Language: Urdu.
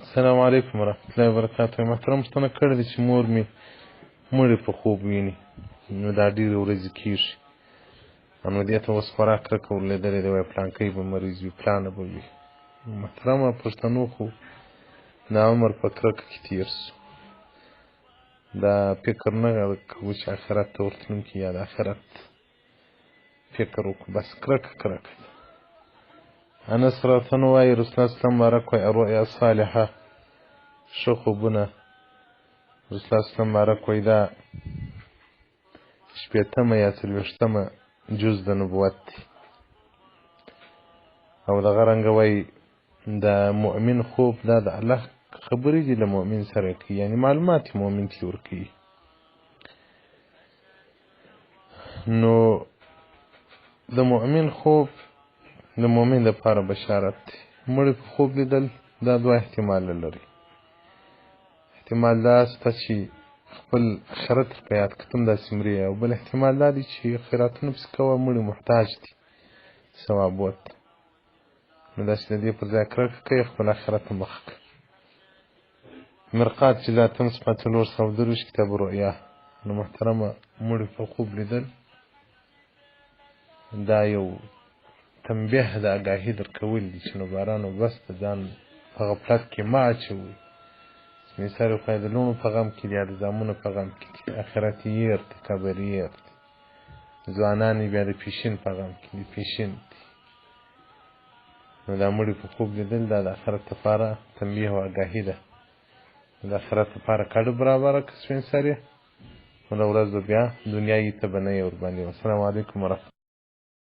السلام علیکم ورحمۃ اللہ وبرکاتہ. محترم ستنه کړی دی چې مور مې مړې په خوب ویني، نو دا ډېرې ورځې کېږي، نو دې ته اوس خورا کرکه ورلېدلې ده، وایي پلانکی به مریض وي، پلانه به وي. محترمه پښتنو خو دا عمر په کرکه کې تېر سو، دا فکر نه کوو چې آخرت ته ورتلونکي یا د آخرت فکر وکړو، بس کرکه کرکه. انس راته نو وایي رسول الله اسلام مبارک وایي الرؤیا الصالحه، ښه خوبونه. رسول الله اسلام مبارک وایي دا شپېتمه یا څلوېښتمه جز د نبوت دی، او دغه رنګه وایي د مؤمن خوب دا د الله خبرې دي له مؤمن سره کوي، یعنې معلومات یې مؤمن ته ورکوي. نو د مؤمن خوب د مؤمن لپاره بشارت دی. مړی په خوب لیدل دا دوه احتماله لري. احتمال دا شته چې خپل آخرت په یاد کړه، ته هم داسې مرې، او بل احتمال دا دی چې خیراتونه پسې کوه، مړی محتاج دي ثواب ورته، نو داسې د دې پر ځای کرکه کوي، خپل آخرت ته مخه کړه. مرقات جلاتم صفحه 430 کتاب رؤیا. نو محترمه مړی په خوب لیدل دا یو تنبیه د آګاهي درکول دي چې نو باران و بس د ځان په غفلت کې مه اچوئ. سپین سرې خدای د لوڼو په غم کې دي یا د زامنو په غم کې دي، آخرت یې هېر دی، قبر یې هېر دی. ځوانان یې بیا د پیشین په غم کې دي، پیشین دي. نو دا مړي په خوب لیدل دا د آخرت لپاره تنبیه او آګاهي ده، د آخرت لپاره کډه برابره کړه سپین سرې، نو د ورځ به بیا دنیایي ته به نه یې ورباندې. السلام علیکم ورحمت